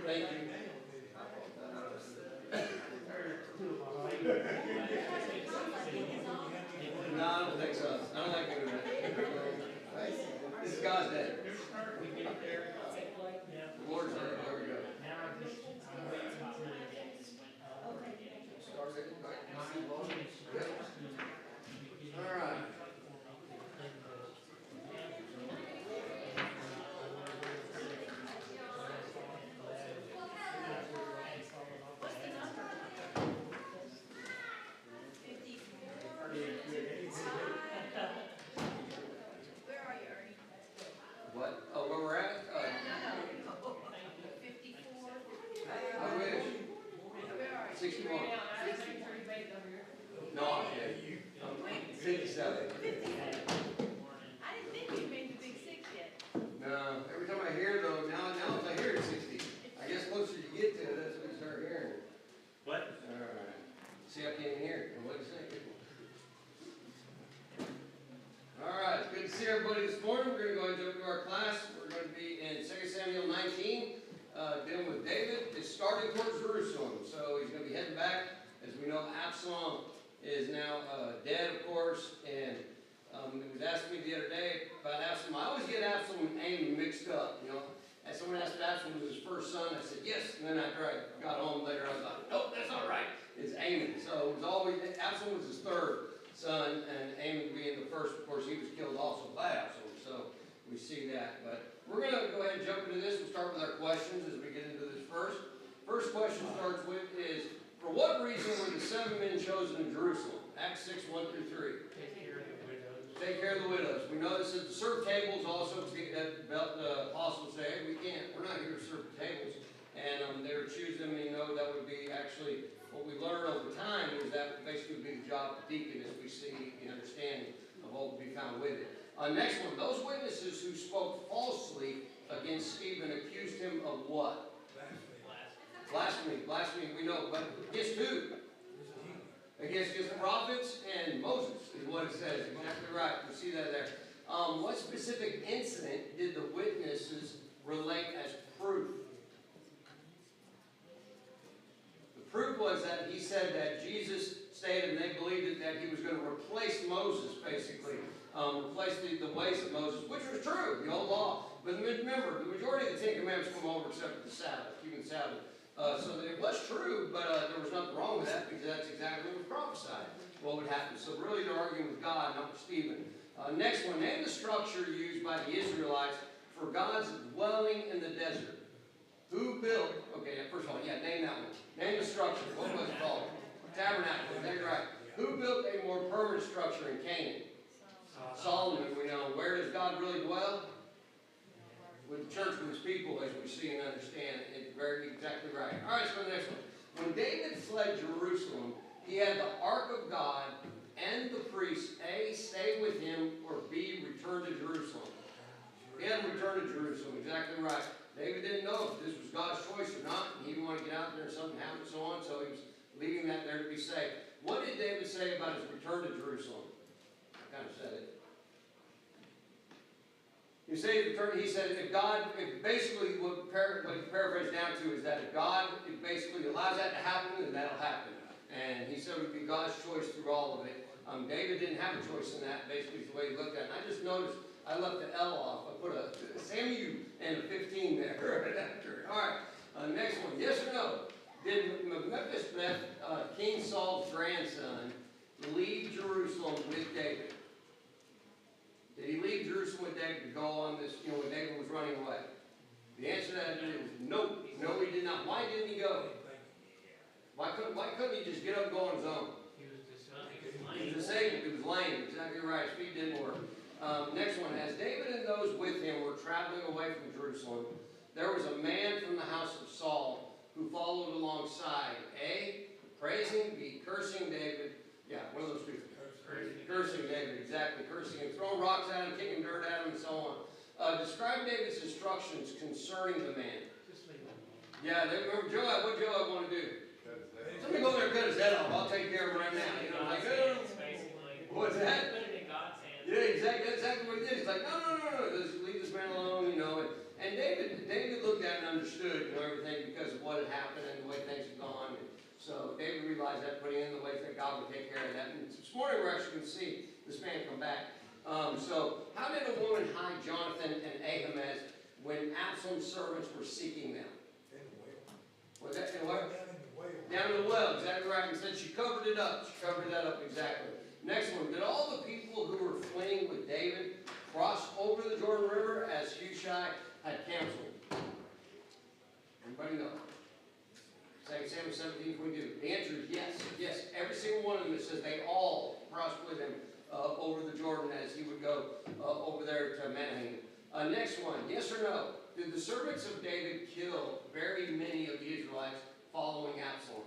Thank you. No, I don't think so. I don't like doing that. This is God's day. The Lord's day. There we go. All right. Where are you, Ernie? What? Oh, where we're at? 54. I wish. Where are you? 61. 60. No, I'm kidding. 57. I didn't think you made the big 6 yet. No, every time I hear though, now if I hear it's 60. I guess closer you get to it, that's when you start hearing it. What? All right. See, I can't even hear it. What do you think? All right, it's good to see everybody this morning. We're going to go ahead and jump into our class. We're going to be in 2 Samuel 19, dealing with David. It's starting towards Jerusalem, so he's going to be heading back. As we know, Absalom is now dead, of course, and it was asking me the other day about Absalom. I always get Absalom and Amnon mixed up, you know. And someone asked if Absalom was his first son. I said, yes. And then after I got home later, I was like, nope, that's not right. It's Amnon. So it was always, Absalom was his third son, and Amnon being the first. Of course, he was killed also by Absalom. So we see that. But we're going to go ahead and jump into this. We'll start with our questions as we get into this first. First question starts with is, for what reason were the 7 men chosen in Jerusalem? Acts 6, 1 through 3. Take care of the widows. Take care of the widows. We know this is to serve tables also. The apostles say, hey, we're not here to serve tables. And they would choose them, and you know that would be actually what we learn over time is that basically would be the job of the deacon as we see the understanding of what would be found with it. Next one, those witnesses who spoke falsely against Stephen accused him of what? Blasphemy. Blasphemy, we know, but against who? Against his prophets and Moses is what it says. Exactly right. We see that there. What specific incident did the witnesses relate as proof? The proof was that he said that Jesus stated, and they believed that he was going to replace Moses, basically. Replace the ways of Moses, which was true, the old law. But remember, the majority of the 10 Commandments come over except for the Sabbath, keeping the Sabbath. So it was true, but there was nothing wrong with that because that's exactly what was prophesied, what would happen. So really they're arguing with God, not with Stephen. Next one, name the structure used by the Israelites for God's dwelling in the desert. Who built, okay, first of all, yeah, name that one. Name the structure. What was it called? Tabernacle, that's right. Who built a more permanent structure in Canaan? Solomon, we know. Where does God really dwell? With the church, with his people, as we see and understand. It's very exactly right. All right, so the next one. When David fled Jerusalem, he had the ark of God and the priests, A, stay with him, or B, return to Jerusalem. He had to return to Jerusalem, exactly right. David didn't know if this was God's choice or not, and he didn't want to get out there and something happened and so on, so he was leaving that there to be safe. What did David say about his return to Jerusalem? I kind of said it. He said, if God, basically what he paraphrased down to is that if God basically allows that to happen, then that'll happen. And he said it would be God's choice through all of it. David didn't have a choice in that, basically is the way he looked at it. And I just noticed I left the L off. I put a SAMU and a 15 there right after it. All right, next one. Yes or no? Did Mephibosheth, King Saul's grandson, leave Jerusalem with David? Did he leave Jerusalem with David to go on this, when David was running away? The answer to that is no. No, he did not. Why didn't he go? Why couldn't he just get up and go on his own? He was disabled. He was disabled. He was lame. Exactly right. His feet didn't work. Next one. As David and those with him were traveling away from Jerusalem, there was a man from the house of Saul who followed alongside. A, praising, B, cursing David. Yeah, one of those two. Cursing David, exactly. Cursing him, throwing rocks at him, kicking dirt at him, and so on. Describe David's instructions concerning the man. Just leave him. Yeah, they remember Joab. What Joab want to do? Somebody go there and cut his head off. I'll take care of him right now. You know, like, what's that? Put it in God's hands. Yeah, exactly. That's exactly what he did. He's like, no. Just leave this man alone, And And David looked at and understood, everything because of what had happened and the way things had gone. And so David realized that, putting in the way that God would take care of that. And this morning we're actually going to see this man come back. So how did a woman hide Jonathan and Ahimaaz when Absalom's servants were seeking them? In the well. Was that in what? Down in the well. Down in the well, exactly right. And said she covered it up. She covered that up exactly. Next one. Did all the people who were fleeing with David cross over the Jordan River as Hushai had counseled? Everybody know? 2 Samuel 17:22. The answer is yes. Yes. Every single one of them, it says they all crossed with him over the Jordan as he would go over there to Mahanaim. Next one. Yes or no? Did the servants of David kill very many of the Israelites following Absalom?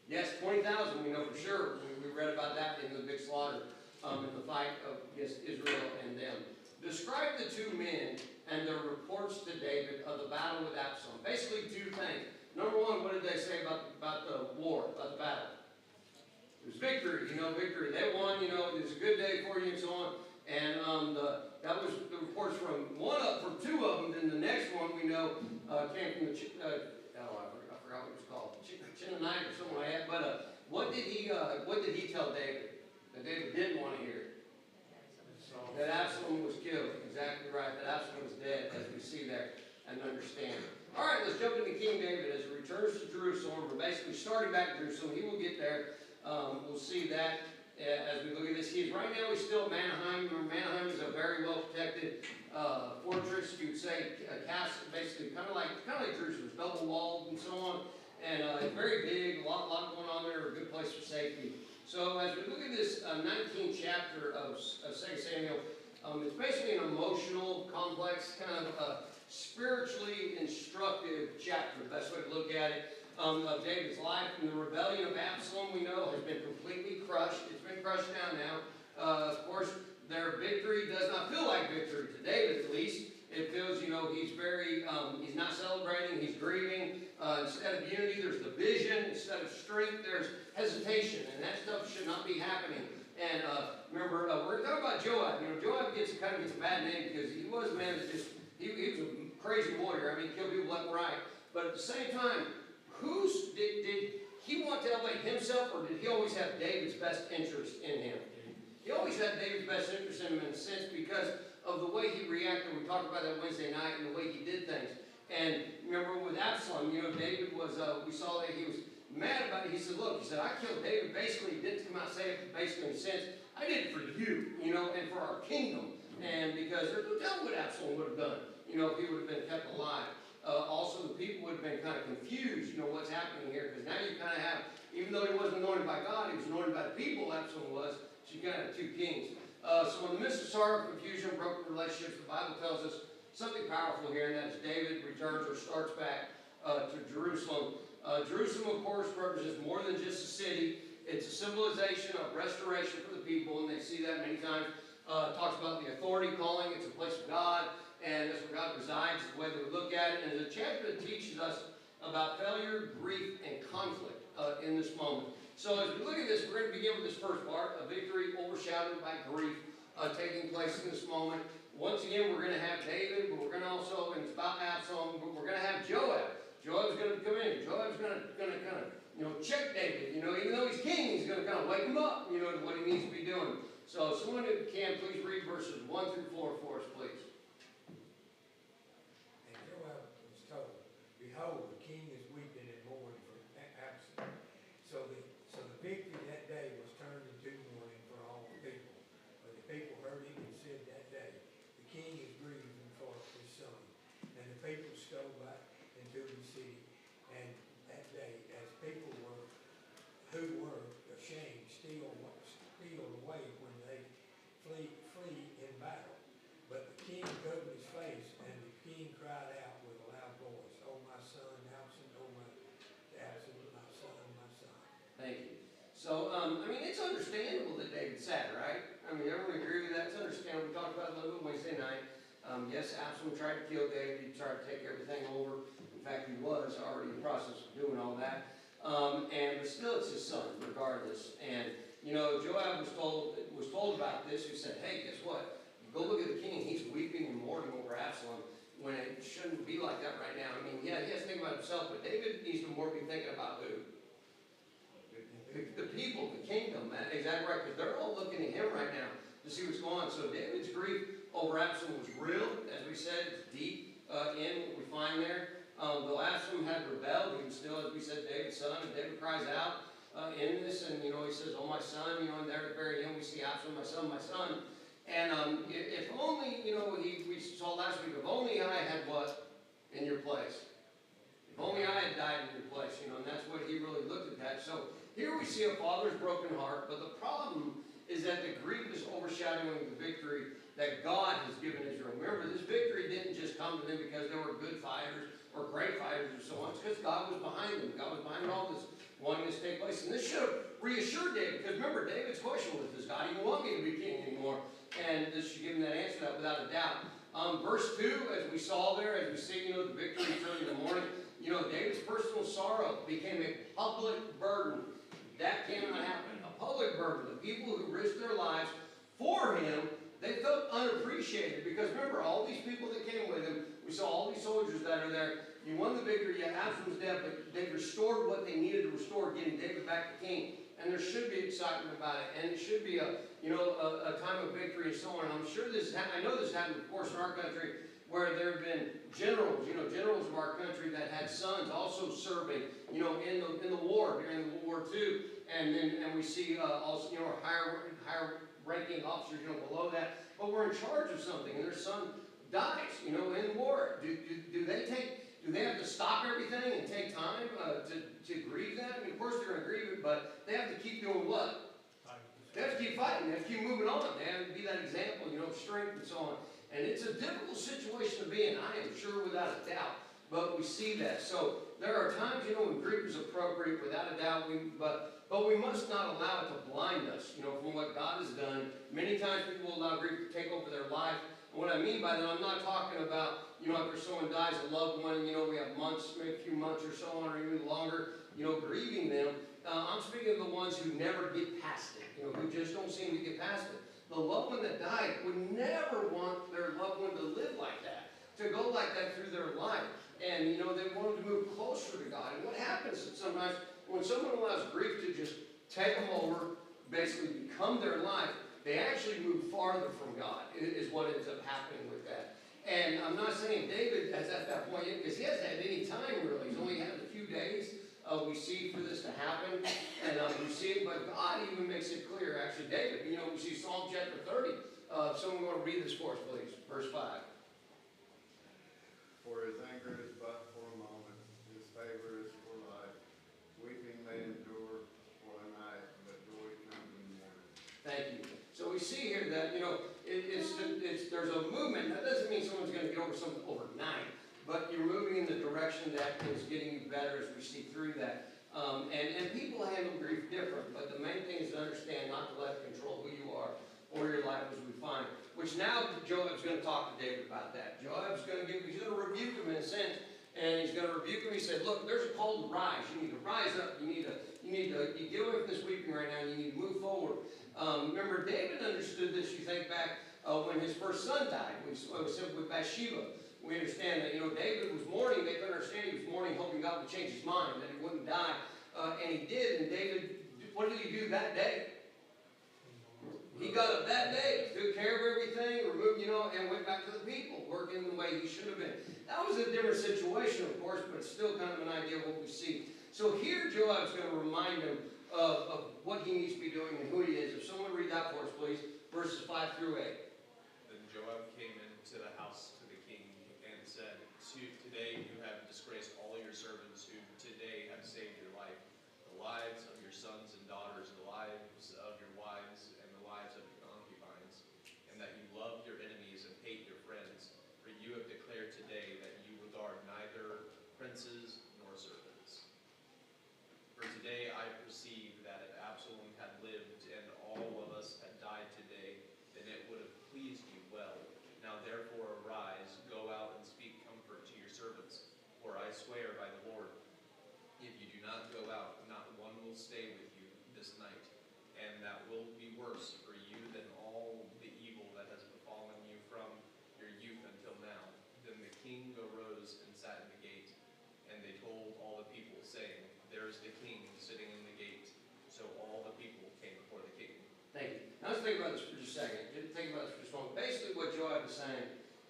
Yes, 20,000 we know for sure. We read about that in the big slaughter in the fight against Israel and them. Describe the two men and their reports to David of the battle with Absalom. Basically two things. Number one, what did they say about the war, about the battle? It was victory, victory. They won, it was a good day for you and so on. And that was the reports from two of them. Then the next one we know came from I forgot what it was called, Chinanite or something like that. But what did he tell David? That David didn't want to hear. That Absalom was killed. Exactly right. That Absalom was dead, as we see there and understand. All right, let's jump into King David as he returns to Jerusalem. We're basically starting back to Jerusalem. He will get there. We'll see that as we look at this. Right now he's still at Mahanaim. Remember, Mahanaim is a very well protected fortress. You would say a castle, basically kind of like Jerusalem, double walled and so on. And it's very big. A lot going on there. A good place for safety. So as we look at this 19th chapter of 2 Samuel, it's basically an emotional, complex, kind of spiritually instructive chapter, the best way to look at it, of David's life. And the rebellion of Absalom, we know, has been completely crushed. It's been crushed down now. Of course, their victory does not feel like victory, to David at least. It feels, he's very, he's not celebrating, he's grieving. Instead of unity, there's division. Instead of strength, there's hesitation. And that stuff should not be happening. And remember, we're going to talk about Joab. Joab gets a bad name because he was a man that he was a crazy warrior. I mean, he killed people left and right. But at the same time, did he want to elevate himself, or did he always have David's best interest in him? He always had David's best interest in him in a sense because of the way he reacted. We talked about that Wednesday night and the way he did things. And remember with Absalom, David was, we saw that he was mad about it. He said, I killed David. Basically, he didn't come out and say it, basically in a sense, I did it for you, and for our kingdom. And because there's no telling what Absalom would have done, if he would have been kept alive. Also, the people would have been kind of confused, what's happening here. Because now you kind of have, even though he wasn't anointed by God, he was anointed by the people, Absalom was. So you kind of have two kings. So in the midst of sorrow, confusion, broken relationships, the Bible tells us something powerful here, and that is David returns or starts back to Jerusalem. Jerusalem, of course, represents more than just a city. It's a symbolization of restoration for the people, and they see that many times. It talks about the authority calling. It's a place of God, and that's where God resides, the way that we look at it. And it's a chapter that teaches us about failure, grief, and conflict in this moment. So as we look at this, we're going to begin with this first part, a victory overshadowed by grief taking place in this moment. Once again, we're going to have David, but we're going to also, and it's about Absalom, but we're going to have Joab. Joab's going to come in. Joab's going to kind of, check David. Even though he's king, he's going to kind of wake him up, to what he needs to be doing. So someone who can, please read verses 1 through 4 for us, please. And Joab was told, behold, the king is weeping and mourning for Absalom. So the victory that day was turned into mourning for all the people. But the people heard it and said that day, the king is grieving for his son. And the people stole back into the city. And that day, as people who were ashamed, steal away when they flee in battle. But the king covered his face, and the king cried out with a loud voice, "Oh, my son, Absalom, oh, Absalom, my son, my son." Thank you. So, it's understandable that David's sad, right? Everyone agree with that? It's understandable. We talked about it a little bit Wednesday night. Yes, Absalom tried to kill David. He tried to take everything over. In fact, he was already in the process of doing all that. But still, it's his son, regardless. And, Joab was told about this. He said, hey, guess what? Go look at the king. He's weeping and mourning over Absalom. when it shouldn't be like that right now. I mean, yeah, he has to think about himself, but David needs to more be thinking about who? The people, the kingdom, man. Exactly right, because they're all looking at him right now to see what's going on. So David's grief over Absalom was real, as we said, it's deep in what we find there. Though Absalom had rebelled, he was still, as we said, David's son, and David cries out in this, and he says, "Oh my son," and there at the very end we see Absalom, "My son, my son." And if only, we saw last week, if only I had what in your place. If only I had died in your place, and that's what he really looked at that. So here we see a father's broken heart, but the problem is that the grief is overshadowing the victory that God has given Israel. Remember, this victory didn't just come to them because they were good fighters or great fighters or so on. It's because God was behind them. God was behind all this, wanting this to take place. And this should have reassured David, because remember, David's question was, does God even want me to be king anymore? And this should give him that answer, that without a doubt. Verse 2, as we saw there, as we see, the victory early in the morning, David's personal sorrow became a public burden. That cannot happen. A public burden. The people who risked their lives for him, they felt unappreciated, because remember, all these people that came with him, we saw all these soldiers that are there. You won the victory, yeah, Absalom's dead, but they restored what they needed to restore, getting David back to king. And there should be excitement about it, and it should be a time of victory and so on. And I'm sure I know this happened, of course, in our country, where there have been generals, generals of our country that had sons also serving, in the war, during World War II. And we see also, higher ranking officers, below that. But we're in charge of something, and their son dies, in war. Do they have to stop everything and take time to grieve that? I mean, of course they're going to grieve it, but they have to keep doing what? They have to keep fighting. They have to keep moving on. They have to be that example, of strength and so on. And it's a difficult situation to be in, I am sure, without a doubt. But we see that. So there are times, when grief is appropriate, without a doubt. But we must not allow it to blind us, from what God has done. Many times people allow grief to take over their life. And what I mean by that, I'm not talking about, after someone dies, a loved one, we have months, maybe a few months or so on, or even longer, grieving them. I'm speaking of the ones who never get past it, who just don't seem to get past it. The loved one that died would never want their loved one to live like that, to go like that through their life. And, they wanted to move closer to God. And what happens is sometimes when someone allows grief to just take them over, basically become their life, they actually move farther from God, is what ends up happening with that. And I'm not saying David is at that point yet, because he hasn't had any time really. He's only had a few days. We see for this to happen, and we see it, but God even makes it clear. Actually, David, we see Psalm chapter 30. Someone want to read this for us, please? Verse 5. For his anger is but for a moment, his favor is for life. Weeping may endure for a night, but joy comes in the morning. Thank you. So we see here that, there's a movement. That doesn't mean someone's going to get over something overnight, but you're moving in the direction that is getting you better, as we see through that. And people handle grief different, but the main thing is to understand not to let it control who you are or your life, as we find. Which now Joab's going to talk to David about that. Joab's going to rebuke him in a sense, and he's going to rebuke him. He said, "Look, there's a call to rise. You need to rise up. You get away from this weeping right now. And you need to move forward." Remember, David understood this. You think back when his first son died. We said with Bathsheba. We understand that, David was mourning. They could understand he was mourning, hoping God would change his mind, that he wouldn't die. And he did. And David, what did he do that day? He got up that day, took care of everything, removed, and went back to the people, working the way he should have been. That was a different situation, of course, but it's still kind of an idea of what we see. So here Joab's going to remind him of what he needs to be doing and who he is. If someone read that for us, please, verses 5 through 8. Then Joab came into the house to the king and said, "Today you have disgraced all your servants who today have saved your life, the lives of your sons and daughters, the lives of your wives, and the lives of your concubines, and that you love your enemies and hate your friends. For you have declared today that you regard neither princes nor servants. For today I perceive that if Absalom had lived and all of us had died today, then it would have pleased you well. Now therefore arise, go out and speak comfort to your servants.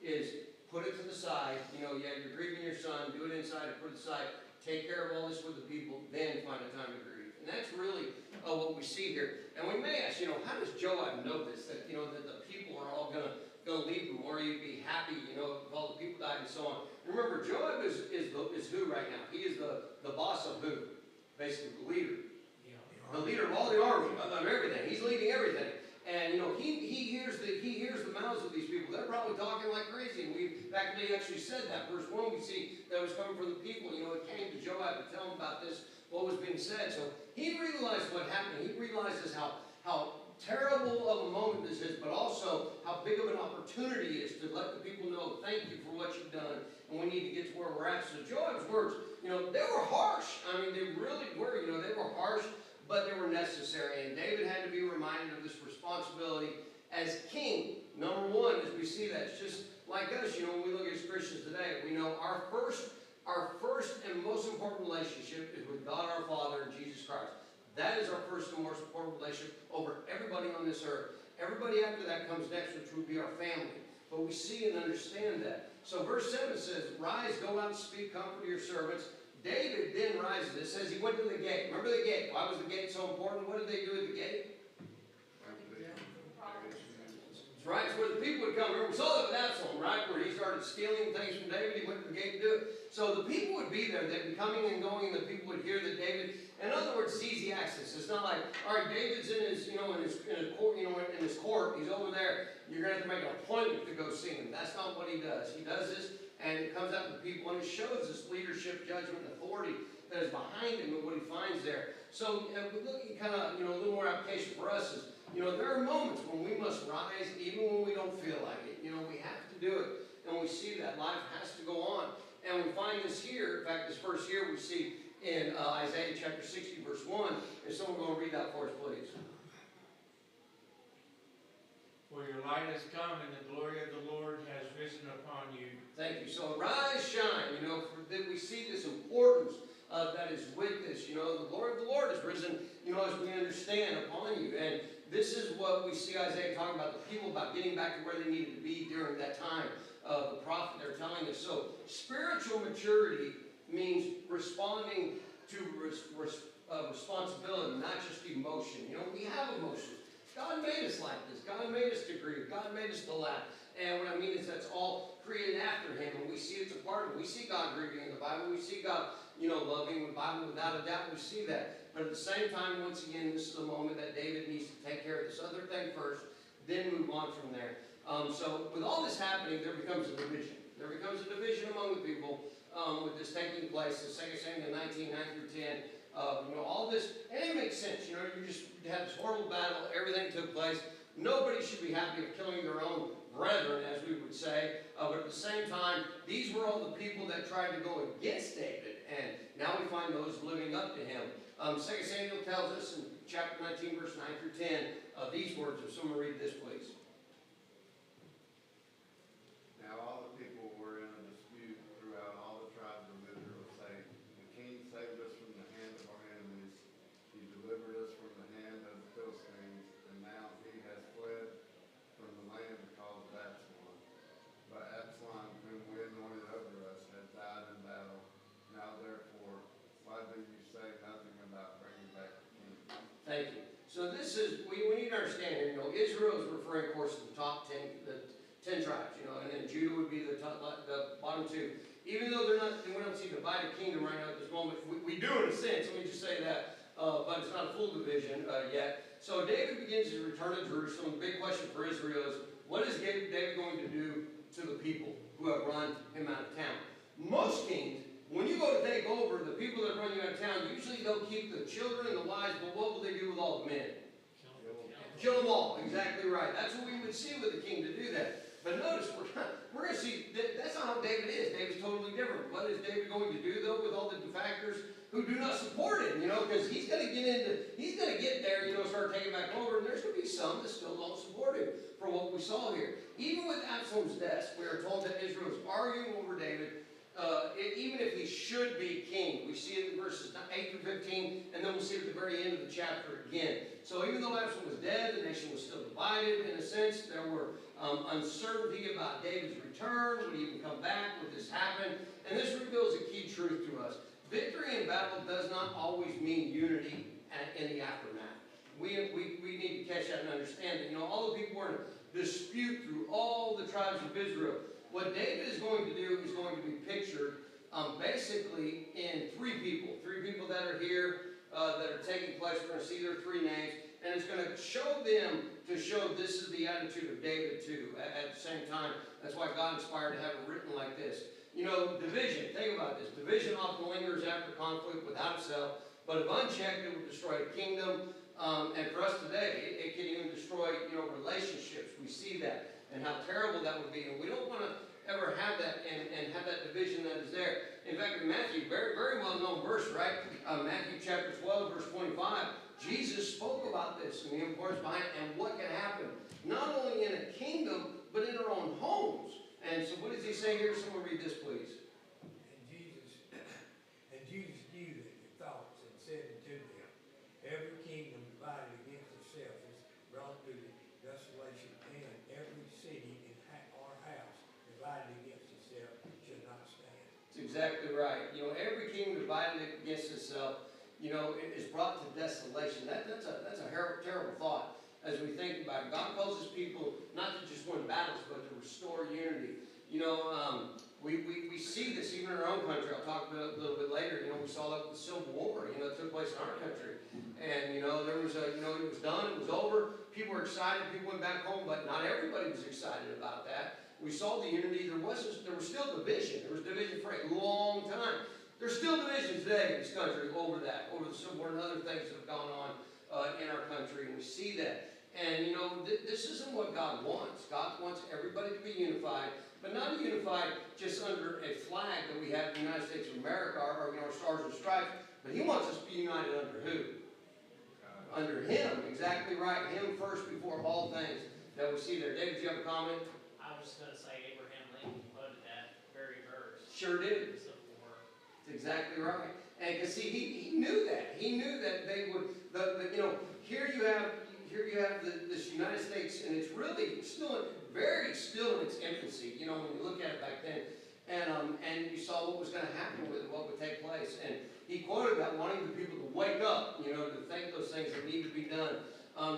is put it to the side. You know, yeah, you're grieving your son, do it inside and put it aside. Take care of all this with the people, then find a time to grieve. And that's really what we see here. And we may ask, you know, how does Joab know this? That, you know, that the people are all going to leave him, or he'd be happy, you know, if all the people died and so on. Remember, Joab is who right now? He is the boss of who? Basically, the leader. The leader of all the army, of everything. He's leading everything. And, you know, he hears the mouths of these people. They're probably talking like crazy. And back when they actually said that, verse 1, we see that was coming from the people. You know, it came to Joab to tell him about this, what was being said. So he realized what happened. He realizes how terrible of a moment this is, but also how big of an opportunity it is to let the people know, thank you for what you've done, and we need to get to where we're at. So Joab's words, you know, they were harsh. I mean, they really were. You know, they were harsh, but they were necessary. And David had to be reminded of this responsibility as king. Number one, as we see that, it's just like us, you know, when we look at Christians today, we know our first and most important relationship is with God our Father and Jesus Christ. That is our first and most important relationship over everybody on this earth. Everybody after that comes next, which would be our family. But we see and understand that. So verse 7 says, rise, go out and speak comfort to your servants. David then rises. It says he went to the gate. Remember the gate. Why was the gate so important? What did they do at the gate? That's right. It's where the people would come. Remember, we saw that with Absalom, right? Where he started stealing things from David. He went to the gate to do it. So the people would be there. They'd be coming and going, and the people would hear that David. In other words, it's easy access. It's not like, all right, David's in his court, in his court. He's over there. You're going to have to make an appointment to go see him. That's not what he does. He does this, and it comes out to the people, and it shows this leadership, judgment, and authority that is behind him and what he finds there. So we look at kind of, you know, a little more application for us is, you know, there are moments when we must rise, even when we don't feel like it. You know, we have to do it, and we see that life has to go on. And we find this here. In fact, this verse here we see in Isaiah chapter 60, verse 1. Is someone going to read that for us, please? For your light has come, and the glory of the Lord has risen upon you. Thank you. So rise, shine. You know, that we see this importance that is with this. You know, the glory of the Lord has risen, you know, as we understand upon you. And this is what we see Isaiah talking about, the people, about getting back to where they needed to be during that time. The prophet, they're telling us. So spiritual maturity means responding to responsibility, not just emotion. You know, we have emotions. God made us like this. God made us to grieve. God made us to laugh. And what I mean is that's all created after him. And we see it's a part of it. We see God grieving in the Bible. We see God, you know, loving the Bible. Without a doubt, we see that. But at the same time, once again, this is the moment that David needs to take care of this other thing first, then move on from there. So with all this happening, there becomes a division. There becomes a division among the people with this taking place. The 2 Samuel 19, 9 through 10. You know, all this, and it makes sense. You know, you just had this horrible battle. Everything took place. Nobody should be happy of killing their own brethren, as we would say. But at the same time, these were all the people that tried to go against David. And now we find those living up to him. 2 Samuel tells us in chapter 19, verse 9 through 10, these words. If someone read this, please. Now all the people were in a dispute throughout all the tribes of Israel, saying, the king saved us from the hand of our enemies. He delivered us from the hand of the Philistines, and now he has fled from the land because of Absalom. But Absalom, whom we anointed over us, has died in battle. Now therefore, why do you say nothing about bringing back the king? Thank you. So this is, we need to understand here, you know, Israel is referring, of course, to the top 10, the 10 tribes, you know, and then Judah would be the bottom two. Even though we don't see a divided kingdom right now at this moment, we do in a sense, let me just say that, but it's not a full division yet. So David begins his return to Jerusalem. The big question for Israel is, what is David going to do to the people who have run him out of town? Most kings, when you go to take over, the people that run you out of town, usually they'll keep the children and the wives, but what will they do with all the men? Kill them all. Exactly right. That's what we would see with the king to do that. But notice, we're going to see, that's not how David is. David's totally different. What is David going to do, though, with all the defectors who do not support him, you know, because he's going to get there, you know, start taking back over, and there's going to be some that still don't support him for what we saw here. Even with Absalom's death, we are told that Israel is arguing over David, even if he should be king. We see it in verses 8 through 15, and then we'll see it at the very end of the chapter again. So even though Absalom was dead, the nation was still divided in a sense. There were uncertainty about David's return. Would he even come back? Would this happen? And this reveals a key truth to us. Victory in battle does not always mean unity in the aftermath. We need to catch that and understand that. All the people were in a dispute through all the tribes of Israel. What David is going to do is going to be pictured basically in three people that are here, that are taking place. We're going to see their three names, and it's going to show them to show this is the attitude of David too. At the same time, that's why God inspired to have it written like this. Division, think about this. Division often lingers after conflict without itself, but if unchecked, it will destroy a kingdom. And for us today, it can even destroy, relationships. We see that, and how terrible that would be. And we don't want to ever have that and have that division that is there. In fact, in Matthew, very, very well-known verse, right? Matthew chapter 12, verse 25, Jesus spoke about this and the importance behind it and what can happen, not only in a kingdom, but in our own homes. And so what does he say here? Someone read this, please. And Jesus knew that their thoughts, and said unto them, every kingdom divided against itself is brought to desolation, and every city or house divided against itself should not stand. That's exactly right. Every kingdom divided against itself, is brought to desolation. That's a terrible thought as we think about it. God calls his people not to just win battles, but to restore unity. We see this even in our own country. I'll talk about it a little bit later. We saw that with the Civil War. It took place in our country. And, there was it was done, it was over. People were excited, people went back home, but not everybody was excited about that. We saw the unity. There was still division. There was division for a long time. There's still division today in this country over that, over the Civil War and other things that have gone on in our country, and we see that. And, this isn't what God wants. God wants everybody to be unified, but not unified just under a flag that we have in the United States of America, or stars and stripes, but he wants us to be united under who? Under him, exactly right. Him first before all things that we see there. David, do you have a comment? I was just going to say Abraham Lincoln quoted that very verse. Sure did. The Civil War. That's exactly right. And because see, he knew that. He knew that they would. Here you have this United States, and it's really still still in its infancy. When you look at it back then, and you saw what was going to happen with it, what would take place, and he quoted that, wanting the people to wake up, to think those things that need to be done.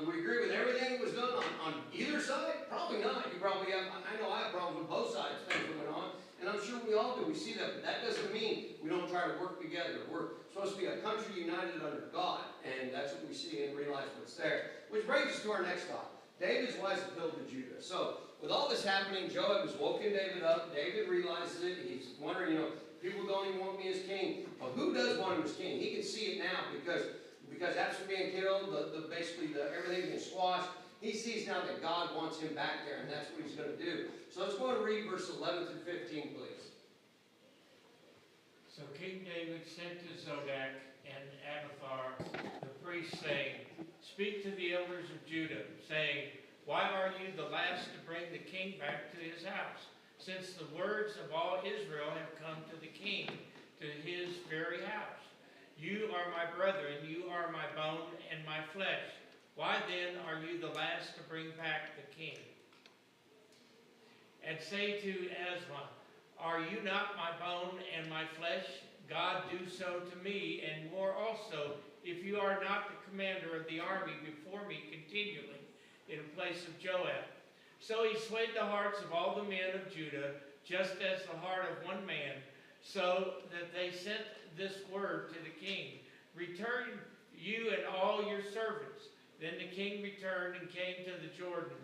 We agree with everything that was done on either side? Probably not. You probably have. I know I have problems with both sides. Things that went on. And I'm sure we all do. We see that. But that doesn't mean we don't try to work together. We're supposed to be a country united under God. And that's what we see and realize what's there. Which brings us to our next thought. David's wise appeal to Judah. So, with all this happening, Joab has woken David up. David realizes it. He's wondering, people don't even want me as king. But who does want him as king? He can see it now because Absalom being killed, basically everything being squashed. He sees now that God wants him back there, and that's what he's going to do. So let's go and read verse 11 through 15, please. So King David sent to Zodak and Abiathar the priests, saying, speak to the elders of Judah, saying, why are you the last to bring the king back to his house, since the words of all Israel have come to the king, to his very house? You are my brethren, you are my bone and my flesh. Why then are you the last to bring back the king? And say to Aslan, are you not my bone and my flesh? God do so to me, and more also, if you are not the commander of the army before me continually, in place of Joab. So he swayed the hearts of all the men of Judah, just as the heart of one man, so that they sent this word to the king, return you and all your servants. Then the king returned and came to the Jordan,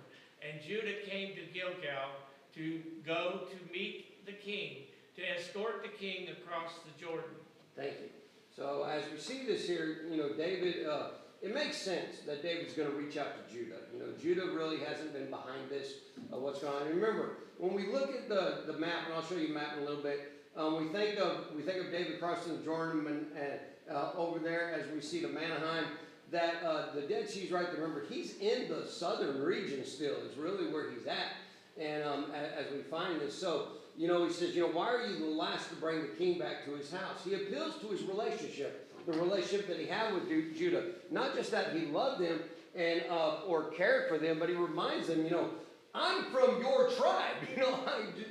and Judah came to Gilgal to go to meet the king, to escort the king across the Jordan. Thank you. So as we see this here, David, it makes sense that David's going to reach out to Judah. Judah really hasn't been behind this, what's going on. And remember, when we look at the map, and I'll show you a map in a little bit, we think of David crossing the Jordan and over there as we see the Manaheim, that the Dead Sea's right there. Remember, he's in the southern region still. It's really where he's at, and as we find this. So you know, he says, you know, why are you the last to bring the king back to his house? He appeals to his relationship, the relationship that he had with Judah. Not just that he loved them and or cared for them, but he reminds them, you know, I'm from your tribe. You know,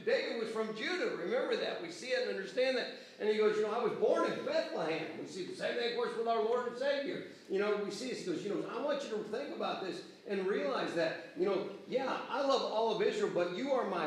David was from Judah. Remember that. We see it and understand that. And he goes, you know, I was born in Bethlehem. We see the same thing, of course, with our Lord and Savior. You know, we see this. He goes, you know, I want you to think about this and realize that, you know, yeah, I love all of Israel, but you are my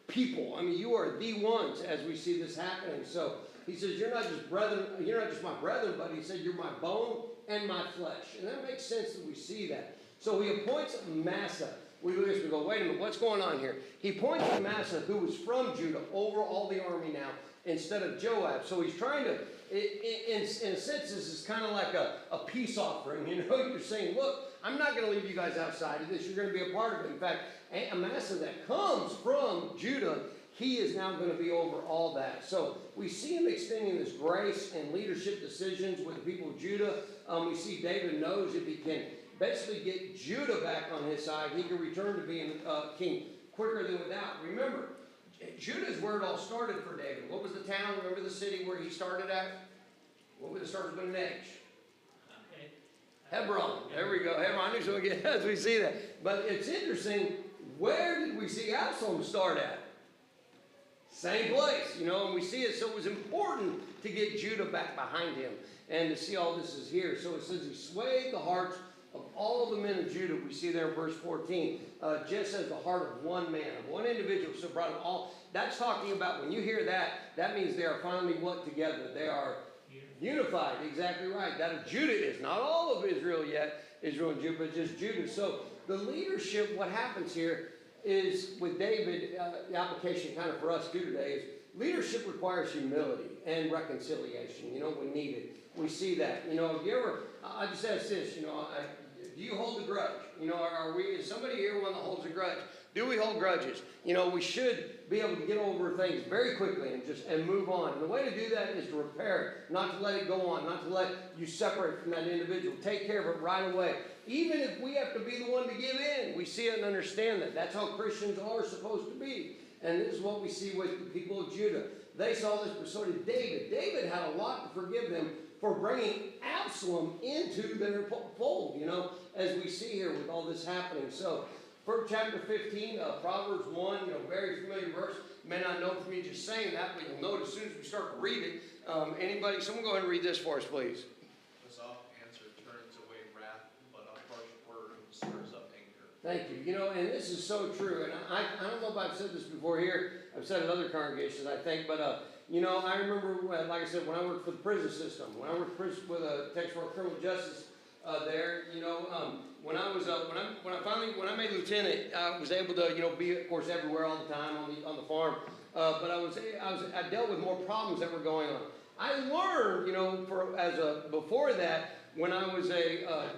people. I mean, you are the ones as we see this happening. So he says, you're not just brethren, you're not just my brethren, but he said, you're my bone and my flesh. And that makes sense that we see that. So he appoints Massa. We look at this, we go, wait a minute, what's going on here? He appoints Massa, who was from Judah, over all the army now, instead of Joab. So he's trying to, in a sense, this is kind of like a peace offering. You know, you're saying, look, I'm not going to leave you guys outside of this. You're going to be a part of it. In fact, Massa that comes from Judah, he is now going to be over all that. So we see him extending this grace and leadership decisions with the people of Judah. We see David knows if he can basically get Judah back on his side, he can return to being king quicker than without. Remember, Judah is where it all started for David. What was the town? Remember the city where he started at? What would it start with an H? Okay. Hebron. There we go. Hebron. I knew someone would get as we see that. But it's interesting. Where did we see Absalom start at? Same place, you know, and we see it. So it was important to get Judah back behind him and to see all this is here. So it says he swayed the hearts of all the men of Judah. We see there in verse 14, just as the heart of one man, of one individual. So brought them all. That's talking about when you hear that, that means they are finally what together? They are unified. Exactly right. That of Judah is not all of Israel yet, Israel and Judah, but just Judah. So the leadership, what happens here is with David, the application kind of for us too today is leadership requires humility and reconciliation. You know, we need it. We see that. You know, if you ever, I just ask this, you know, do you hold a grudge? You know, is somebody here one that holds a grudge? Do we hold grudges? You know, we should be able to get over things very quickly and move on. And the way to do that is to repair it, not to let it go on, not to let you separate from that individual. Take care of it right away. Even if we have to be the one to give in, we see it and understand that. That's how Christians are supposed to be. And this is what we see with the people of Judah. They saw this, but so did David. David had a lot to forgive them for bringing Absalom into their fold, you know, as we see here with all this happening. So, for chapter 15, Proverbs 1, you know, very familiar verse. You may not know from me just saying that, but you'll notice as soon as we start to read it. Someone go ahead and read this for us, please. The soft answer turns away wrath, but a harsh word stirs up anger. Thank you. You know, and this is so true. And I don't know if I've said this before here. I've said it at other congregations, I think. But, you know, I remember, like I said, when I worked for the prison system, when I worked with a Texas Criminal Justice there, you know, when I made lieutenant, I was able to, you know, be, of course, everywhere all the time on the farm. But I dealt with more problems that were going on. I learned, you know, before that, when I was a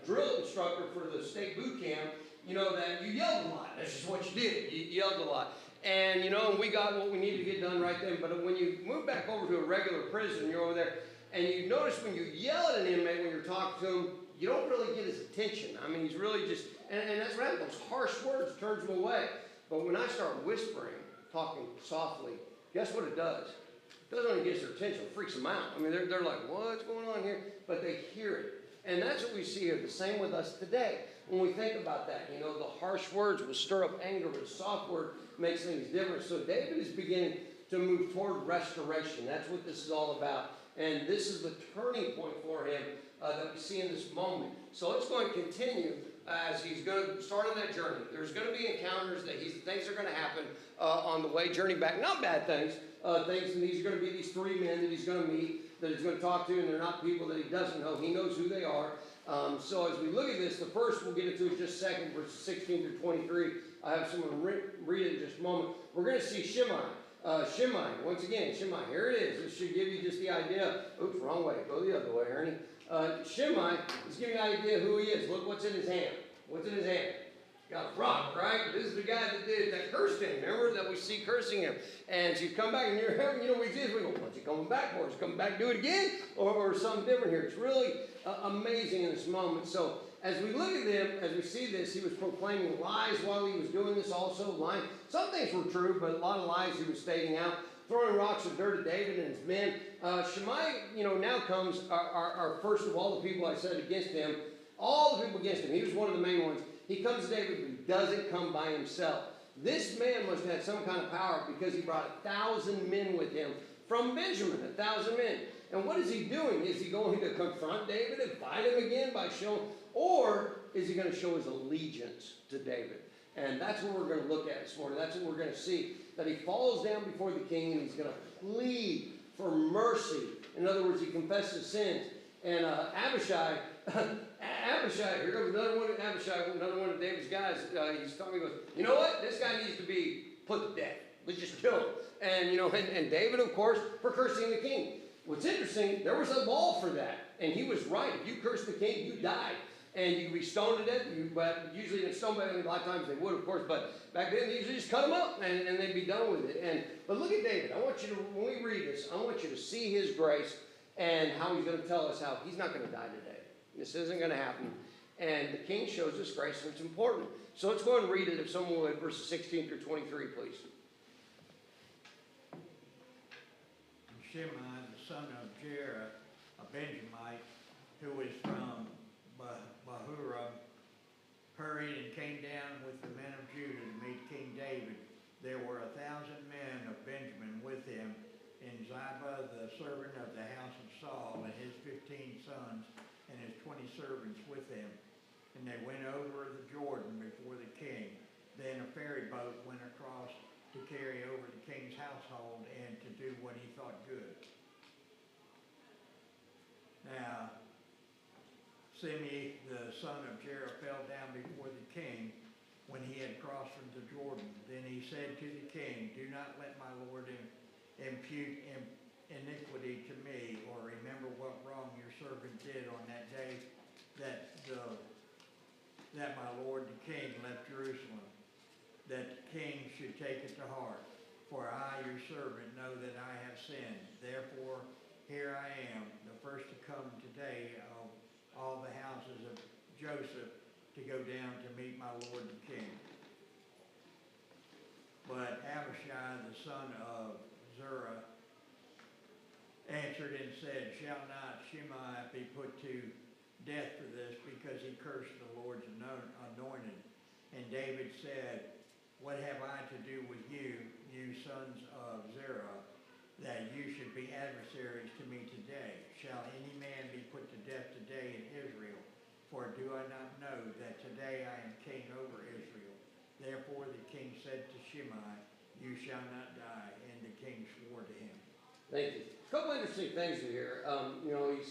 drill instructor for the state boot camp, you know, that you yelled a lot. That's just what you did. You yelled a lot. And, you know, we got what we needed to get done right then. But when you move back over to a regular prison, you're over there, and you notice when you yell at an inmate when you're talking to him, you don't really get his attention. I mean, he's really just, and that's right, those harsh words turns him away. But when I start whispering, talking softly, guess what it does? It doesn't only get their attention, it freaks them out. I mean, they're like, what's going on here? But they hear it. And that's what we see here, the same with us today. When we think about that, you know, the harsh words will stir up anger, but a soft word makes things different. So David is beginning to move toward restoration. That's what this is all about. And this is the turning point for him that we see in this moment. So it's going to continue as he's going to start on that journey. There's going to be encounters that things are going to happen on the way, journey back. Not bad things. And these are going to be these three men that he's going to meet, that he's going to talk to, and they're not people that he doesn't know. He knows who they are. So as we look at this, the first we'll get into in just a second, verses 16 through 23. I have someone read it in just a moment. We're going to see Shimei. Once again, Shimei, here it is. This should give you just the idea. Oops, wrong way. Go the other way, Ernie. Shimei is giving you an idea who he is. Look what's in his hand. What's in his hand? got a rock, right? This is the guy that cursed him. Remember that we see cursing him. And she'd come back, and you're having, we just, we go, what's he coming back for? Is he coming back to do it again? Or something different here. It's really amazing in this moment. So as we look at him, as we see this, he was proclaiming lies while he was doing this also, lying. Some things were true, but a lot of lies he was stating out, throwing rocks of dirt at David and his men. Shimei, now comes our first of all the people I said against him, all the people against him. He was one of the main ones. He comes to David, but he doesn't come by himself. This man must have had some kind of power because he brought 1,000 men with him from Benjamin, 1,000 men. And what is he doing? Is he going to confront David and fight him again by showing, or is he going to show his allegiance to David? And that's what we're going to look at this morning. That's what we're going to see, that he falls down before the king and he's going to plead for mercy. In other words, he confesses sins. And Abishai, here comes another one of David's guys. He's talking, he goes, you know what? This guy needs to be put to death. Let's just kill him. And, and David, of course, for cursing the king. What's interesting, there was a law for that. And he was right. If you curse the king, you die. And you could be stoned to death. Usually in stone, a lot of times they would, of course. But back then, they usually just cut him up and they'd be done with it. But look at David. I want you to, when we read this, I want you to see his grace and how he's going to tell us how he's not going to die today. This isn't going to happen. And the king shows us grace, and it's important. So let's go ahead and read it, if someone would, verses 16 through 23, please. Shimei, the son of Jerah, a Benjamite, who was from Bahurim, hurried and came down with the men of Judah to meet King David. There were 1,000 men of Benjamin with him, and Ziba, the servant of the house of Saul, and his 15 sons, and his 20 servants with him. And they went over the Jordan before the king. Then a ferry boat went across to carry over the king's household and to do what he thought good. Now, Shimei, the son of Jerah, fell down before the king when he had crossed from the Jordan. Then he said to the king, do not let my lord impute iniquity to me, or remember what wrong your servant did on that day that my lord the king left Jerusalem, that the king should take it to heart. For I, your servant, know that I have sinned. Therefore, here I am, the first to come today of all the houses of Joseph to go down to meet my lord the king. But Abishai, the son of Zerah, answered and said, shall not Shimei be put to death for this, because he cursed the Lord's anointed? And David said, what have I to do with you, you sons of Zerah, that you should be adversaries to me today? Shall any man be put to death today in Israel? For do I not know that today I am king over Israel? Therefore the king said to Shimei, you shall not die. And the king swore to him. Thank you. A couple interesting things here.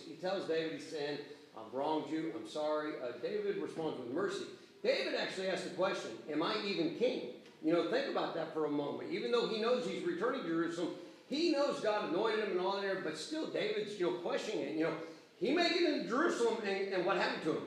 He tells David he's saying, I've wronged you, I'm sorry. David responds with mercy. David actually asked the question, am I even king? Think about that for a moment. Even though he knows he's returning to Jerusalem, he knows God anointed him and all that there, but still David's, questioning it. He may get into Jerusalem, and what happened to him?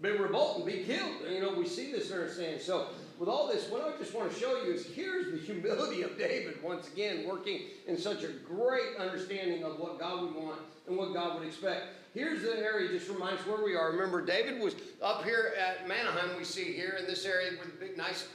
Be revolt and be killed. We see this there saying. So with all this, what I just want to show you is here's the humility of David, once again, working in such a great understanding of what God would want and what God would expect. Here's the area, just reminds us where we are. Remember, David was up here at Manaheim, we see here in this area where the big, nice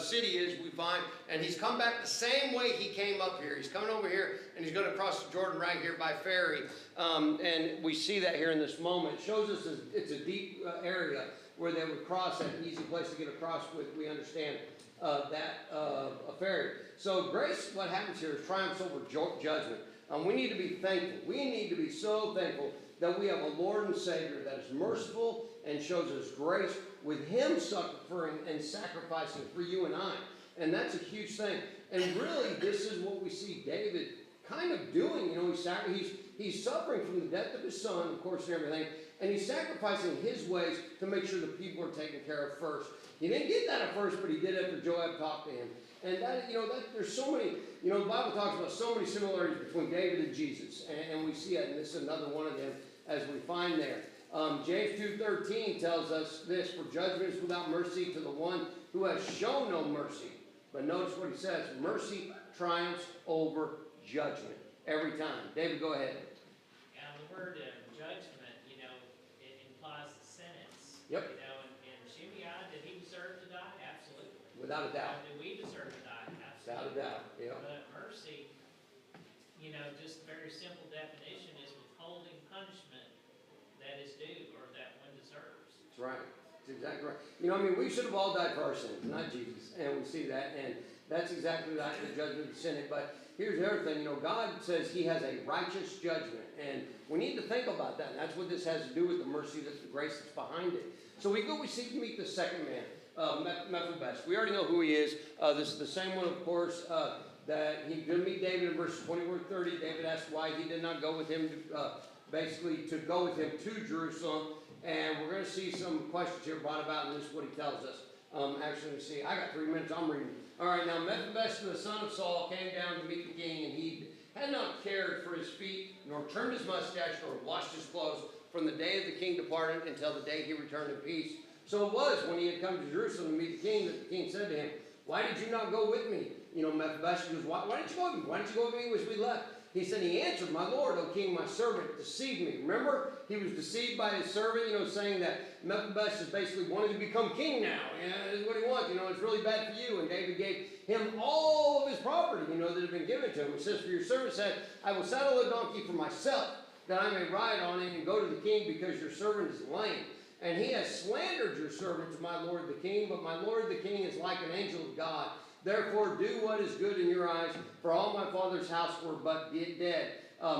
city is, we find. And he's come back the same way he came up here. He's coming over here, and he's going to cross the Jordan right here by ferry. And we see that here in this moment. It shows us it's a deep area where they would cross, an easy place to get across with, we understand, a ferry. So grace, what happens here is triumphs over judgment. We need to be thankful. We need to be so thankful that we have a Lord and Savior that is merciful and shows us grace, with him suffering and sacrificing for you and I. And that's a huge thing. And really, this is what we see David kind of doing. He's suffering from the death of his son, of course, and everything. And he's sacrificing his ways to make sure the people are taken care of first. He didn't get that at first, but he did after Joab talked to him. And there's so many, the Bible talks about so many similarities between David and Jesus. And we see it, and this is another one of them as we find there. James 2:13 tells us this, for judgment is without mercy to the one who has shown no mercy. But notice what he says, mercy triumphs over judgment every time. David, go ahead. Now, the word judgment, it implies a sentence. Yep. And Shimei, did he deserve to die? Absolutely. Without a doubt. Did we deserve to die? Without a Absolutely. doubt, yeah. But mercy, just very simple definition is withholding punishment that is due or that one deserves. That's right. That's exactly right. We should have all died for our sins, not Jesus. And we see that, and that's exactly the judgment of the Senate. But here's the other thing, God says he has a righteous judgment, and we need to think about that. And that's what this has to do with the mercy, the grace that's behind it. So we seek to meet the second man, Mephibosheth. We already know who he is. This is the same one, of course, that he could meet David in verses 24-30. David asked why he did not go with him, to go with him to Jerusalem. And we're going to see some questions here brought about, and this is what he tells us. Actually, let me see. I got 3 minutes. I'm reading. All right, now Mephibosheth, the son of Saul, came down to meet the king, and he had not cared for his feet, nor trimmed his mustache, nor washed his clothes from the day of the king departed until the day he returned in peace. So it was when he had come to Jerusalem to meet the king that the king said to him, why did you not go with me? Mephibosheth goes, why didn't you go with me? Why didn't you go with me as we left? He said, he answered, my lord, O king, my servant deceived me. Remember, he was deceived by his servant, saying that Mephibosheth basically wanted to become king now. This is what he wants. It's really bad for you. And David gave him all of his property, that had been given to him. It says, for your servant said, I will saddle a donkey for myself, that I may ride on it and go to the king, because your servant is lame. And he has slandered your servant to my lord the king, but my lord the king is like an angel of God. Therefore do what is good in your eyes, for all my father's house were but dead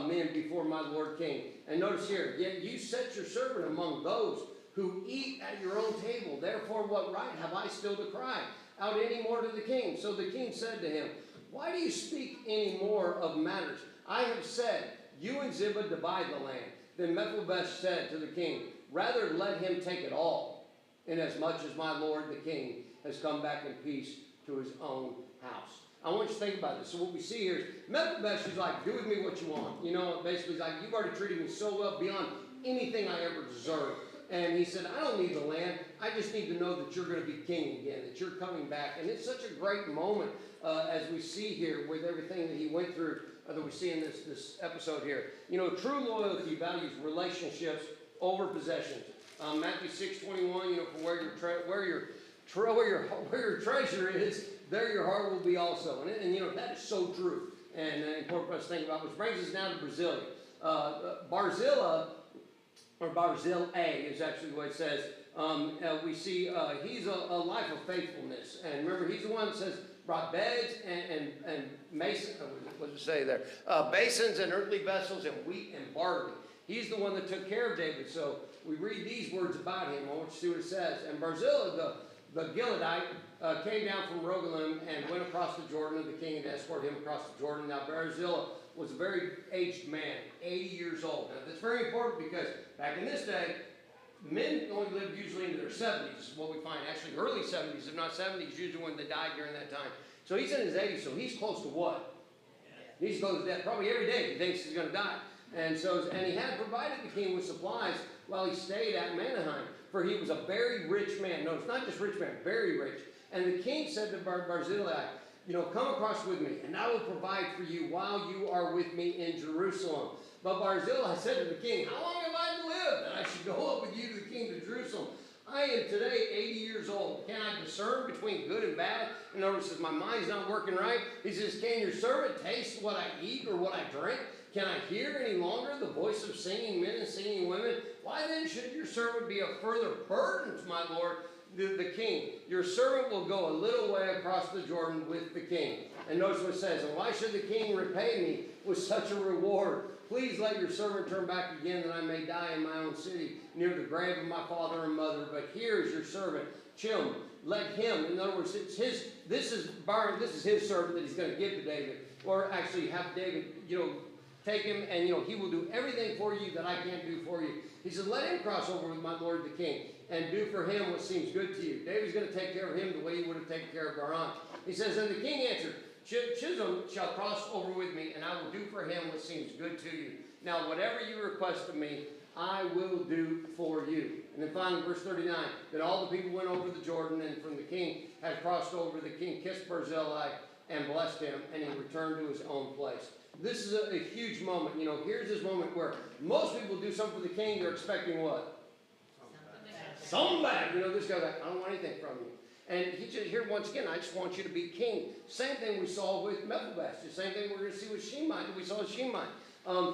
men before my lord king. And notice here, yet you set your servant among those who eat at your own table. Therefore what right have I still to cry out any more to the king? So the king said to him, why do you speak any more of matters? I have said, you and Ziba divide the land. Then Mephibosheth said to the king, rather let him take it all, inasmuch as my lord the king has come back in peace to his own house. I want you to think about this. So what we see here is Mephibosheth is like, do with me what you want. Basically he's like, you've already treated me so well beyond anything I ever deserved. And he said, I don't need the land. I just need to know that you're going to be king again, that you're coming back. And it's such a great moment as we see here with everything that he went through that we see in this episode here. True loyalty values relationships over possessions. Matthew 6:21, for where your treasure is, there your heart will be also. And that is so true. And important for us to think about, which brings us now to Barzillai. Barzillai, or Barzillai is actually what it says. We see he's a life of faithfulness. And remember, he's the one that says, brought beds and masons, what does it say there? Basins and earthly vessels and wheat and barley. He's the one that took care of David. So we read these words about him. I want you to see what it says. And Barzillai, the Gileadite, came down from Rogelim and went across the Jordan, and the king had escorted him across the Jordan. Now Barzillai was a very aged man, 80 years old. Now that's very important because back in this day, men only lived usually into their 70s, is what we find. Actually, early 70s, if not 70s, usually when they died during that time. So he's in his 80s, so he's close to what? He's close to death. Probably every day he thinks he's going to die. And he had provided the king with supplies while he stayed at Manaheim, for he was a very rich man. Notice, not just rich man, very rich. And the king said to Barzillai, come across with me, and I will provide for you while you are with me in Jerusalem. But Barzillai said to the king, how long have I to live that I should go up with you to the king to Jerusalem? I am today 80 years old. Can I discern between good and bad? In other words, says, my mind's not working right. He says, can your servant taste what I eat or what I drink? Can I hear any longer the voice of singing men and singing women? Why then should your servant be a further burden to my lord, the king? Your servant will go a little way across the Jordan with the king. And notice what it says, and why should the king repay me with such a reward? Please let your servant turn back again, that I may die in my own city, near the grave of my father and mother. But here is your servant, Chim. Let him, in other words, this is his servant that he's going to give to David. Or actually have David, take him, and he will do everything for you that I can't do for you. He says, let him cross over with my lord the king, and do for him what seems good to you. David's going to take care of him the way he would have taken care of Baran. He says, and the king answered, Chisholm shall cross over with me, and I will do for him what seems good to you. Now, whatever you request of me, I will do for you. And then finally, verse 39, then all the people went over the Jordan, and from the king had crossed over, the king kissed Barzillai and blessed him, and he returned to his own place. This is a huge moment. You know, here's this moment where most people do something for the king, they're expecting what? Something back. You know, this guy's like, I don't want anything from you. And he just, here once again, I just want you to be king. Same thing we saw with Mephibosheth. The same thing we're going to see with Shimei, we saw with Shimei.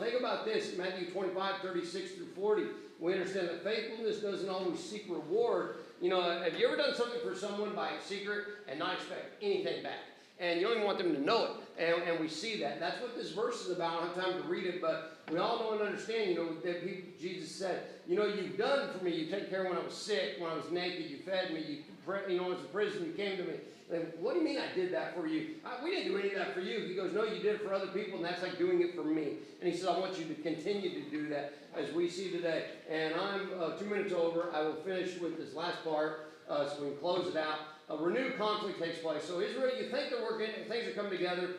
Think about this, Matthew 25, 36 through 40. We understand that faithfulness doesn't always seek reward. You know, have you ever done something for someone by secret and not expect anything back? And you don't even want them to know it. And we see that. That's what this verse is about. I don't have time to read it, but we all know and understand, you know, that Jesus said, you know, you've done for me. You take care when I was sick, when I was naked, you fed me, you know, I was in prison, you came to me. And what do you mean I did that for you? We didn't do any of that for you. He goes, no, you did it for other people, and that's like doing it for me. And he says, I want you to continue to do that as we see today. And I'm 2 minutes over. I will finish with this last part so we can close it out. A renewed conflict takes place. So Israel, you think they're working, things are coming together,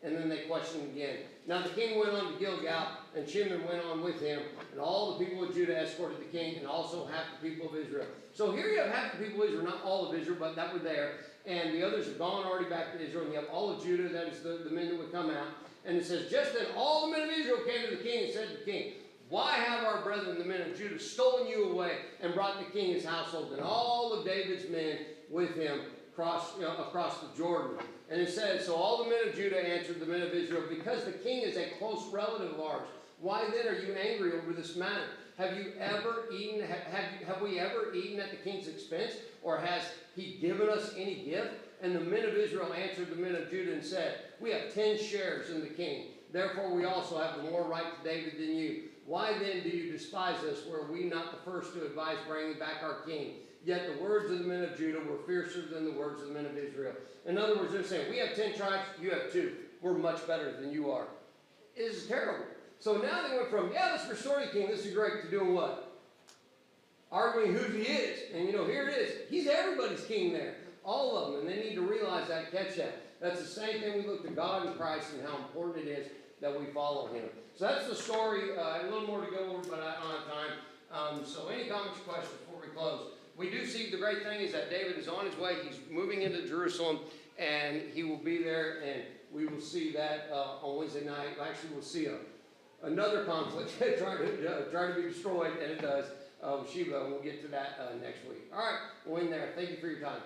and then they question again. Now the king went on to Gilgal, and Shimei went on with him, and all the people of Judah escorted the king, and also half the people of Israel. So here you have half the people of Israel, not all of Israel, but that were there. And the others have gone already back to Israel, and you have all of Judah, that is the men that would come out. And it says, just then all the men of Israel came to the king and said to the king, why have our brethren, the men of Judah, stolen you away and brought the king his household and all of David's men with him across the Jordan? And it says, so all the men of Judah answered the men of Israel, because the king is a close relative of ours. Why then are you angry over this matter? Have you ever eaten, have we ever eaten at the king's expense? Or has he given us any gift? And the men of Israel answered the men of Judah and said, we have 10 shares in the king. Therefore we also have more right to David than you. Why then do you despise us? Were we not the first to advise bringing back our king? Yet the words of the men of Judah were fiercer than the words of the men of Israel. In other words, they're saying, we have 10 tribes, you have 2. We're much better than you are. It is terrible. So now they went from, yeah, let's restore the king, this is great, to doing what? Arguing who he is. And you know, here it is. He's everybody's king there. All of them. And they need to realize that, catch that. That's the same thing we look to God and Christ and how important it is that we follow him. So that's the story. A little more to go over, but I don't have time. So any comments or questions before we close? We do see the great thing is that David is on his way. He's moving into Jerusalem, and he will be there, and we will see that on Wednesday night. Actually, we'll see another conflict try to be destroyed, and it does. Sheba, and we'll get to that next week. All right, we'll end there. Thank you for your time.